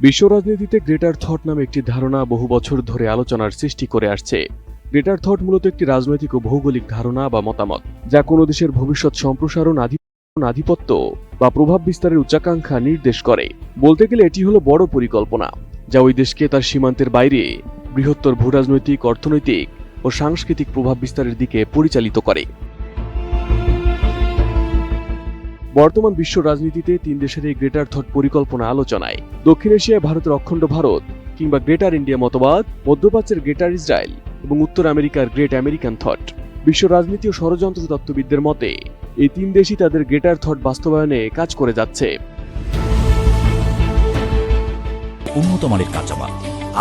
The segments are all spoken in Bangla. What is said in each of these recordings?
বিশ্ব রাজনীতিতে গ্রেটার থট নামে একটি ধারণা বহু বছর ধরে আলোচনার সৃষ্টি করে আসছে। গ্রেটার থট মূলত একটি রাজনৈতিক ও ভৌগোলিক ধারণা বা মতামত, যা কোনো দেশের ভবিষ্যৎ সম্প্রসারণ, আধিপত্য বা প্রভাব বিস্তারের উচ্চাকাঙ্ক্ষা নির্দেশ করে। বলতে গেলে এটি হলো বড় পরিকল্পনা, যা ওই দেশকে তার সীমান্তের বাইরে বৃহত্তর ভূরাজনৈতিক, অর্থনৈতিক ও সাংস্কৃতিক প্রভাব বিস্তারের দিকে পরিচালিত করে। বর্তমান বিশ্ব রাজনীতিতে তিন দেশের এই গ্রেটার থট পরিকল্পনা আলোচনায়। দক্ষিণ এশিয়ায় ভারতের অখণ্ড ভারত কিংবা গ্রেটার ইন্ডিয়া মতবাদ, মধ্যপ্রাচ্যের গ্রেটার ইসরায়েল এবং উত্তর আমেরিকার গ্রেট আমেরিকান থট। বিশ্ব রাজনীতি ও ষড়যন্ত্র তত্ত্ববিদদের মতে এই তিন দেশই তাদের গ্রেটার থট বাস্তবায়নে কাজ করে যাচ্ছে। উন্নত মানের কাঁচামাল,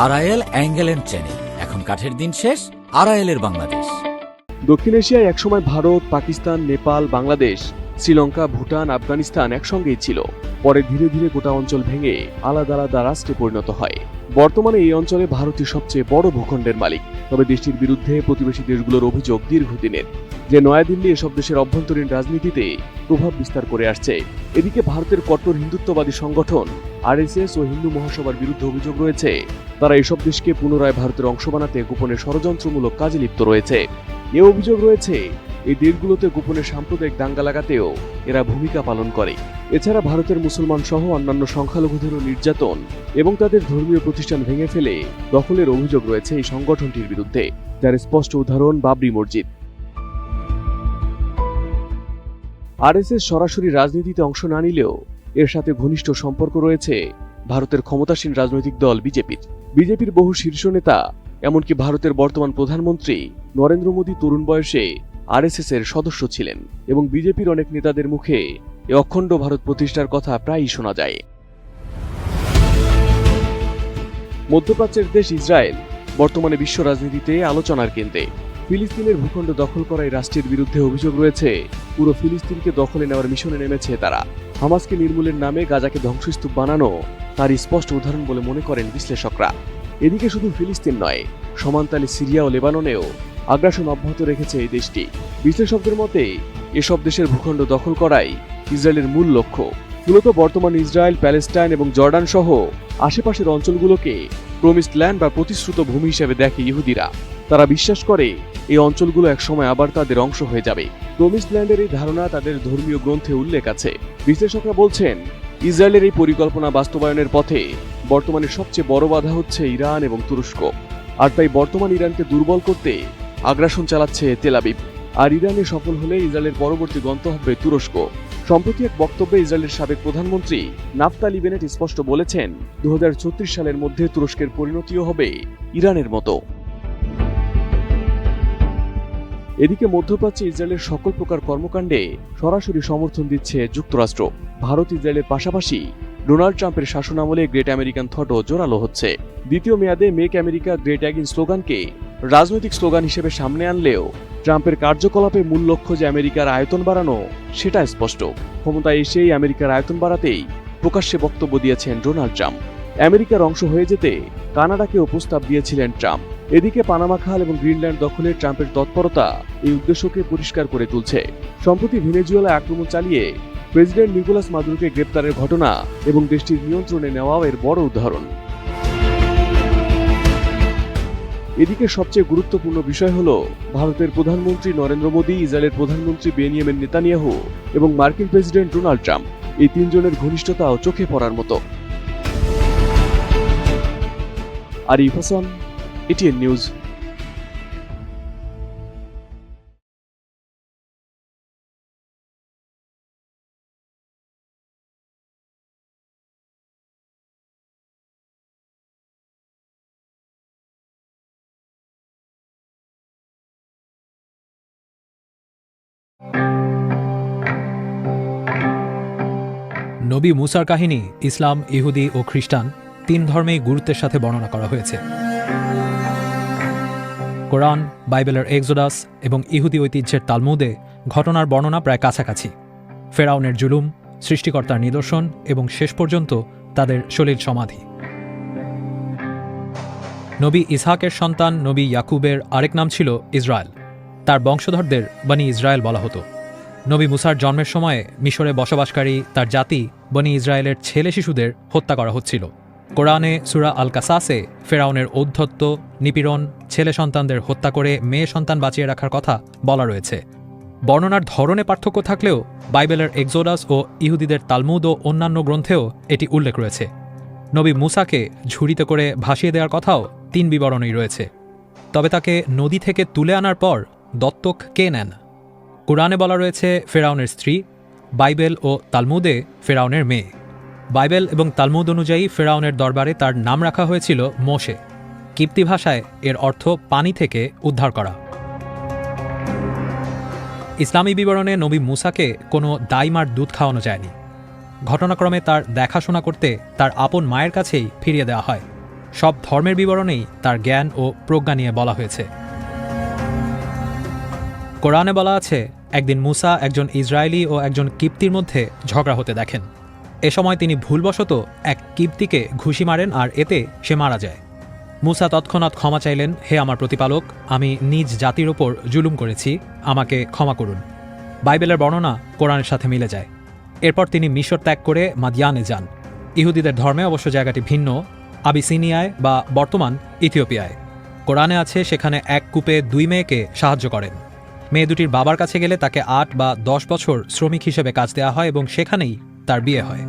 আরআইএল অ্যাঙ্গেল এন্ড চ্যানেল। এখন কাঠের দিন শেষ, আরআইএল এর বাংলাদেশ। দক্ষিণ এশিয়ায় একসময় ভারত, পাকিস্তান, নেপাল, বাংলাদেশ, শ্রীলঙ্কা, ভুটান, আফগানিস্তান একসঙ্গেই ছিল। পরে ধীরে ধীরে গোটা অঞ্চল ভেঙে আলাদা আলাদা রাষ্ট্রে পরিণত হয়। বর্তমানে এই অঞ্চলে ভারতই সবচেয়ে বড় ভূখণ্ডের মালিক। তবে দেশটির বিরুদ্ধে প্রতিবেশী দেশগুলোর অভিযোগ দীর্ঘদিনের যে নয়াদিল্লি এসব দেশের অভ্যন্তরীণ রাজনীতিতে প্রভাব বিস্তার করে আসছে। এদিকে ভারতের কট্টর হিন্দুত্ববাদী সংগঠন আরএসএস ও হিন্দু মহাসভার বিরুদ্ধে অভিযোগ রয়েছে, তারা এসব দেশকে পুনরায় ভারতের অংশ বানাতে গোপনে ষড়যন্ত্রমূলক কাজে লিপ্ত রয়েছে। এ অভিযোগ রয়েছে এই দেশগুলোতে গোপনে সাম্প্রদায়িক দাঙ্গা লাগাতেও এরা ভূমিকা পালন করে। এছাড়া ভারতের মুসলমান সহ অন্যান্য সংখ্যালঘুদেরও নির্যাতন এবং তাদের ধর্মীয় প্রতিষ্ঠান ভেঙে ফেলে দখলের অভিযোগ রয়েছে এই সংগঠনটির বিরুদ্ধে, যার স্পষ্ট উদাহরণ বাবরি মসজিদ। আরএসএস সরাসরি রাজনীতিতে অংশ না নিলেও এর সাথে ঘনিষ্ঠ সম্পর্ক রয়েছে ভারতের ক্ষমতাসীন রাজনৈতিক দল বিজেপির বহু শীর্ষ নেতা, এমনকি ভারতের বর্তমান প্রধানমন্ত্রী নরেন্দ্র মোদী তরুণ বয়সে আরএসএস এর সদস্য ছিলেন এবং বিজেপির অনেক নেতাদের মুখে এ অখণ্ড ভারত প্রতিষ্ঠার কথা প্রায়ই শোনা যায়। মধ্যপ্রাচ্যের দেশ ইসরায়েল বর্তমানে বিশ্ব রাজনীতিতে আলোচনার কেন্দ্রে। ফিলিস্তিনের ভূখণ্ড দখল করা এই রাষ্ট্রের বিরুদ্ধে অভিযোগ রয়েছে পুরো ফিলিস্তিনকে দখলে নেওয়ার মিশনে নেমেছে তারা। হামাসকে নির্মূলের নামে গাজাকে ধ্বংসস্তূপ বানানো তার স্পষ্ট উদাহরণ বলে মনে করেন বিশ্লেষকরা। এদিকে শুধু ফিলিস্তিন নয়, সমানতালে সিরিয়া ও লেবাননেও আগ্রাসন অব্যাহত রেখেছে এই দেশটি। বিশ্লেষকদের মতে এসব দেশের ভূখণ্ড দখল করাই ইসরায়েলের মূল লক্ষ্য। মূলত বর্তমান ইসরায়েল, প্যালেস্টাইন এবং জর্ডান সহ আশেপাশের অঞ্চলগুলোকে প্রমিসড ল্যান্ড বা প্রতিশ্রুত ভূমি হিসেবে দেখে ইহুদিরা। তারা বিশ্বাস করে এই অঞ্চলগুলো একসময় আবার তাদের অংশ হয়ে যাবে। প্রমিসড ল্যান্ডের এই ধারণা তাদের ধর্মীয় গ্রন্থে উল্লেখ আছে। বিশ্লেষকরা বলছেন, ইসরায়েলের এই পরিকল্পনা বাস্তবায়নের পথে বর্তমানে সবচেয়ে বড় বাধা হচ্ছে ইরান এবং তুরস্ক। আর তাই বর্তমান ইরানকে দুর্বল করতে আগ্রাসন চালাচ্ছে তেল আবিব। আর ইরানে সফল হলে ইসরায়েলের পরবর্তী গন্তব্য হবে তুরস্ক। সম্প্রতি এক বক্তব্যে ইসরায়েলের সাবেক প্রধানমন্ত্রী নাফতালি বেনেট স্পষ্ট বলেছেন, 2036 সালের মধ্যে তুরস্কের পরিণতিও হবে ইরানের মতো। এদিকে মধ্যপ্রাচ্যে ইসরায়েলের সকল প্রকার কর্মকাণ্ডে সরাসরি সমর্থন দিচ্ছে যুক্তরাষ্ট্র। ভারত ইসরায়েলের পাশাপাশি ডোনাল্ড ট্রাম্পের শাসনামলে গ্রেট আমেরিকান থটও জোরালো হচ্ছে। দ্বিতীয় মেয়াদে মেক আমেরিকা গ্রেট অ্যাগেইন স্লোগানকে রাজনৈতিক স্লোগান হিসেবে সামনে আনলেও ট্রাম্পের কার্যকলাপে মূল লক্ষ্য যে আমেরিকার আয়তন বাড়ানো সেটা স্পষ্ট। ক্ষমতায় এসেই আমেরিকার আয়তন বাড়াতেই প্রকাশ্যে বক্তব্য দিয়েছেন ডোনাল্ড ট্রাম্প। আমেরিকার অংশ হয়ে যেতে কানাডাকেও প্রস্তাব দিয়েছিলেন ট্রাম্প। এদিকে পানামা খাল এবং গ্রিনল্যান্ড দখলে ট্রাম্পের তৎপরতা এই উদ্দেশ্যকে পরিষ্কার করে তুলছে। সম্প্রতি ভেনেজুয়েলায় আক্রমণ চালিয়ে প্রেসিডেন্ট নিকোলাস মাদুরোকে গ্রেপ্তারের ঘটনা এবং দেশটির নিয়ন্ত্রণে নেওয়াও এর বড় উদাহরণ। এদিকে সবচেয়ে গুরুত্বপূর্ণ বিষয় হল ভারতের প্রধানমন্ত্রী নরেন্দ্র মোদী, ইসরায়েলের প্রধানমন্ত্রী বেনিয়ামিন নেতানিয়াহু এবং মার্কিন প্রেসিডেন্ট ডোনাল্ড ট্রাম্প, এই তিনজনের ঘনিষ্ঠতাও চোখে পড়ার মতো। Arif Hasan, ATN news. নবী মুসার কাহিনী ইসলাম, ইহুদি ও খ্রিস্টান তিন ধর্মেই গুরুত্বের সাথে বর্ণনা করা হয়েছে। কোরআন, বাইবেলের এক্সোডাস এবং ইহুদি ঐতিহ্যের তালমুদে ঘটনার বর্ণনা প্রায় কাছাকাছি। ফেরাউনের জুলুম, সৃষ্টিকর্তার নিদর্শন এবং শেষ পর্যন্ত তাদের সলিল সমাধি। নবী ইসহাকের সন্তান নবী ইয়াকুবের আরেক নাম ছিল ইসরায়েল। তার বংশধরদের বনি ইসরায়েল বলা হতো। নবী মুসার জন্মের সময়ে মিশরে বসবাসকারী তার জাতি বনি ইসরায়েলের ছেলে শিশুদের হত্যা করা হচ্ছিল। কোরআনে সূরা আল কাসাসে ফেরাউনের ঔদ্ধত্য, নিপীড়ন, ছেলে সন্তানদের হত্যা করে মেয়ে সন্তান বাঁচিয়ে রাখার কথা বলা রয়েছে। বর্ণনার ধরনে পার্থক্য থাকলেও বাইবেলের এক্সোডাস ও ইহুদিদের তালমুদ ও অন্যান্য গ্রন্থেও এটি উল্লেখ রয়েছে। নবী মূসাকে ঝুড়িতে করে ভাসিয়ে দেওয়ার কথাও 3 বিবরণেই রয়েছে। তবে তাকে নদী থেকে তুলে আনার পর দত্তক কে নেন? কোরআনে বলা রয়েছে ফেরাউনের স্ত্রী, বাইবেল ও তালমুদে ফেরাউনের মেয়ে। বাইবেল এবং তালমুদ অনুযায়ী ফেরাউনের দরবারে তার নাম রাখা হয়েছিল মোশে। কিপ্তি ভাষায় এর অর্থ পানি থেকে উদ্ধার করা। ইসলামী বিবরণে নবী মূসাকে কোনো দাইমার দুধ খাওয়ানো যায়নি। ঘটনাক্রমে তার দেখাশোনা করতে তার আপন মায়ের কাছেই ফিরিয়ে দেওয়া হয়। সব ধর্মের বিবরণেই তার জ্ঞান ও প্রজ্ঞা নিয়ে বলা হয়েছে। কোরআনে বলা আছে, একদিন মূসা একজন ইসরায়েলি ও একজন কিপ্তির মধ্যে ঝগড়া হতে দেখেন। এ সময় তিনি ভুলবশত এক কিপ্তিকে ঘুষি মারেন আর এতে সে মারা যায়। মূসা তৎক্ষণাৎ ক্ষমা চাইলেন, হে আমার প্রতিপালক, আমি নিজ জাতির ওপর জুলুম করেছি, আমাকে ক্ষমা করুন। বাইবেলের বর্ণনা কোরআনের সাথে মিলে যায়। এরপর তিনি মিশর ত্যাগ করে মাদিয়ানে যান। ইহুদিদের ধর্মে অবশ্য জায়গাটি ভিন্ন, আবিসিনিয়ায় বা বর্তমান ইথিওপিয়ায়। কোরআনে আছে সেখানে এক কূপে 2 মেয়েকে সাহায্য করেন। মেয়ে দুটির বাবার কাছে গেলে তাকে 8 বা 10 বছর শ্রমিক হিসেবে কাজ দেওয়া হয় এবং সেখানেই তার বিয়ে হয়।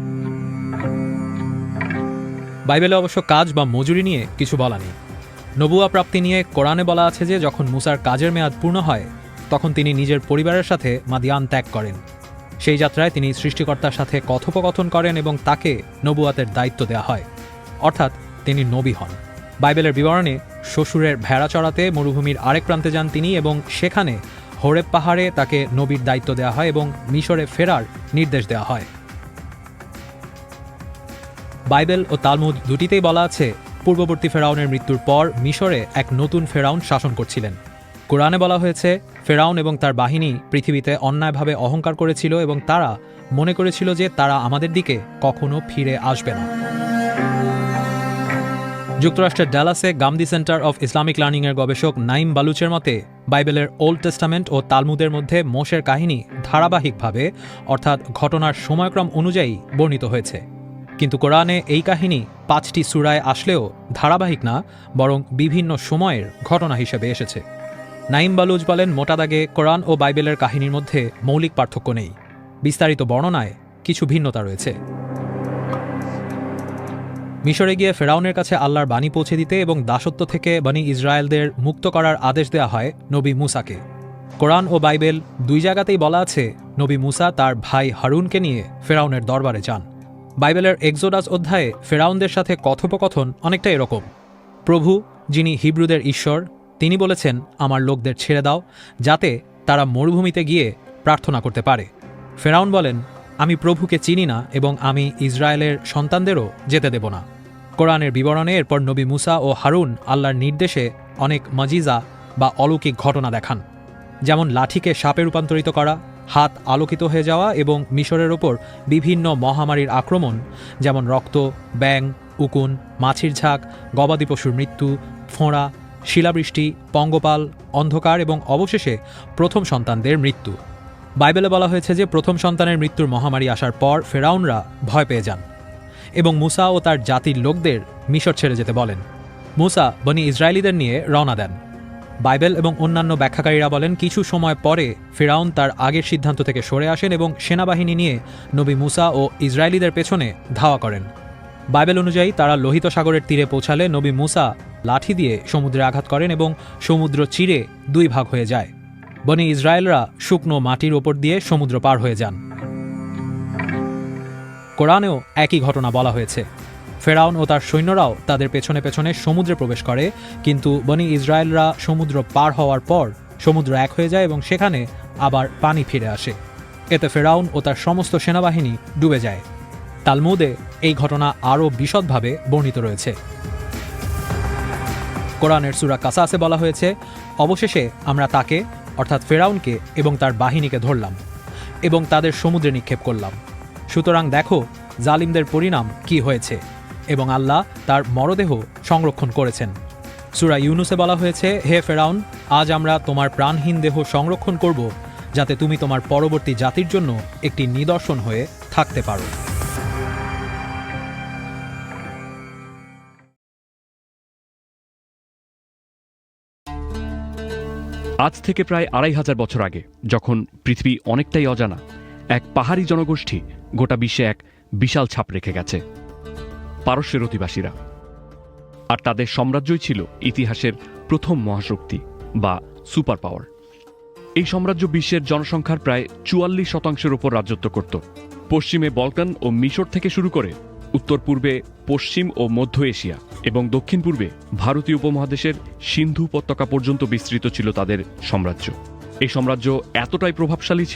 বাইবেলে অবশ্য কাজ বা মজুরি নিয়ে কিছু বলা নেই। নবুয়া প্রাপ্তি নিয়ে কোরআনে বলা আছে যে যখন মূসার কাজের মেয়াদ পূর্ণ হয় তখন তিনি নিজের পরিবারের সাথে মাদিয়ান ত্যাগ করেন। সেই যাত্রায় তিনি সৃষ্টিকর্তার সাথে কথোপকথন করেন এবং তাকে নবুয়াতের দায়িত্ব দেওয়া হয়, অর্থাৎ তিনি নবী হন। বাইবেলের বিবরণে শ্বশুরের ভেড়া চড়াতে মরুভূমির আরেক প্রান্তে যান তিনি এবং সেখানে হোরেব পাহাড়ে তাকে নবীর দায়িত্ব দেওয়া হয় এবং মিশরে ফেরার নির্দেশ দেওয়া হয়। বাইবেল ও তালমুদ দুটিতেই বলা আছে পূর্ববর্তী ফেরাউনের মৃত্যুর পর মিশরে এক নতুন ফেরাউন শাসন করছিলেন। কোরআনে বলা হয়েছে ফেরাউন এবং তার বাহিনী পৃথিবীতে অন্যায়ভাবে অহংকার করেছিল এবং তারা মনে করেছিল যে তারা আমাদের দিকে কখনো ফিরে আসবে না। যুক্তরাষ্ট্রের ডালাসে গামদি সেন্টার অফ ইসলামিক লার্নিংয়ের গবেষক নাইম বালুচের মতে বাইবেলের ওল্ড টেস্টামেন্ট ও তালমুদের মধ্যে মোশের কাহিনী ধারাবাহিকভাবে অর্থাৎ ঘটনার সময়ক্রম অনুযায়ী বর্ণিত হয়েছে। কিন্তু কোরআনে এই কাহিনী 5টি সূরায় আসলেও ধারাবাহিক না, বরং বিভিন্ন সময়ের ঘটনা হিসেবে এসেছে। নাইম বালুচ বলেন, মোটা দাগে কোরআন ও বাইবেলের কাহিনীর মধ্যে মৌলিক পার্থক্য নেই, বিস্তারিত বর্ণনায় কিছু ভিন্নতা রয়েছে। মিশরে গিয়ে ফেরাউনের কাছে আল্লাহর বাণী পৌঁছে দিতে এবং দাসত্ব থেকে বনি ইসরায়েলদের মুক্ত করার আদেশ দেওয়া হয় নবী মূসাকে। কোরআন ও বাইবেল 2 জায়গাতেই বলা আছে নবী মূসা তার ভাই হারুনকে নিয়ে ফেরাউনের দরবারে যান। বাইবেলের এক্সোডাস অধ্যায়ে ফেরাউনদের সাথে কথোপকথন অনেকটা এরকম। প্রভু, যিনি হিব্রুদের ঈশ্বর, তিনি বলেছেন আমার লোকদের ছেড়ে দাও যাতে তারা মরুভূমিতে গিয়ে প্রার্থনা করতে পারে। ফেরাউন বলেন, আমি প্রভুকে চিনি না এবং আমি ইসরায়েলের সন্তানদেরও যেতে দেব না। কোরআনের বিবরণে এরপর নবী মূসা ও হারুন আল্লাহর নির্দেশে অনেক মজিজা বা অলৌকিক ঘটনা দেখান, যেমন লাঠিকে সাপে রূপান্তরিত করা, হাত আলোকিত হয়ে যাওয়া এবং মিশরের ওপর বিভিন্ন মহামারীর আক্রমণ, যেমন রক্ত, ব্যাং, উকুন, মাছির ঝাঁক, গবাদি পশুর মৃত্যু, ফোঁড়া, শিলাবৃষ্টি, পঙ্গপাল, অন্ধকার এবং অবশেষে প্রথম সন্তানদের মৃত্যু। বাইবেলে বলা হয়েছে যে প্রথম সন্তানের মৃত্যুর মহামারী আসার পর ফেরাউনরা ভয় পেয়ে যান এবং মূসা ও তার জাতির লোকদের মিশর ছেড়ে যেতে বলেন। মূসা বনি ইসরায়েলিদের নিয়ে রওনা দেন। বাইবেল এবং অন্যান্য ব্যাখ্যাকারীরা বলেন কিছু সময় পরে ফেরাউন তার আগের সিদ্ধান্ত থেকে সরে আসেন এবং সেনাবাহিনী নিয়ে নবী মূসা ও ইসরায়েলিদের পেছনে ধাওয়া করেন। বাইবেল অনুযায়ী তারা লোহিত সাগরের তীরে পৌঁছালে নবী মূসা লাঠি দিয়ে সমুদ্রে আঘাত করেন এবং সমুদ্র চিরে 2 ভাগ হয়ে যায়। বনি ইসরায়েলরা শুকনো মাটির ওপর দিয়ে সমুদ্র পার হয়ে যান। কোরআনেও একই ঘটনা বলা হয়েছে। ফেরাউন ও তার সৈন্যরাও তাদের পেছনে পেছনে সমুদ্রে প্রবেশ করে, কিন্তু বনি ইসরায়েলরা সমুদ্র পার হওয়ার পর সমুদ্র এক হয়ে যায় এবং সেখানে আবার পানি ফিরে আসে। এতে ফেরাউন ও তার সমস্ত সেনাবাহিনী ডুবে যায়। তালমুদে এই ঘটনা আরও বিশদভাবে বর্ণিত রয়েছে। কোরআনের সূরা কাসাসে বলা হয়েছে, অবশেষে আমরা তাকে অর্থাৎ ফেরাউনকে এবং তার বাহিনীকে ধরলাম এবং তাদের সমুদ্রে নিক্ষেপ করলাম। সুতরাং দেখো জালিমদের পরিণাম কি হয়েছে, এবং আল্লাহ তার মরদেহ সংরক্ষণ করেছেন। সূরা ইউনুসে বলা হয়েছে, হে ফেরাউন, আজ আমরা তোমার প্রাণহীন দেহ সংরক্ষণ করব যাতে তুমি তোমার পরবর্তী জাতির জন্য একটি নিদর্শন হয়ে থাকতে পারো। আজ থেকে প্রায় 2500 বছর আগে, যখন পৃথিবী অনেকটাই অজানা, এক পাহাড়ি জনগোষ্ঠী গোটা বিশ্বে এক বিশাল ছাপ রেখে গেছে, পারস্যের অধিবাসীরা। আর তাদের সাম্রাজ্যই ছিল ইতিহাসের প্রথম মহাশক্তি বা সুপার পাওয়ার। এই সাম্রাজ্য বিশ্বের জনসংখ্যার প্রায় 44% উপর রাজত্ব করত। পশ্চিমে বলকান ও মিশর থেকে শুরু করে উত্তর পূর্বে পশ্চিম ও মধ্য এশিয়া এবং দক্ষিণ পূর্বে ভারতীয় উপমহাদেশের সিন্ধু উপত্যকা পর্যন্ত বিস্তৃত ছিল তাদের সাম্রাজ্য। এই সাম্রাজ্য এতটাই প্রভাবশালী ছিল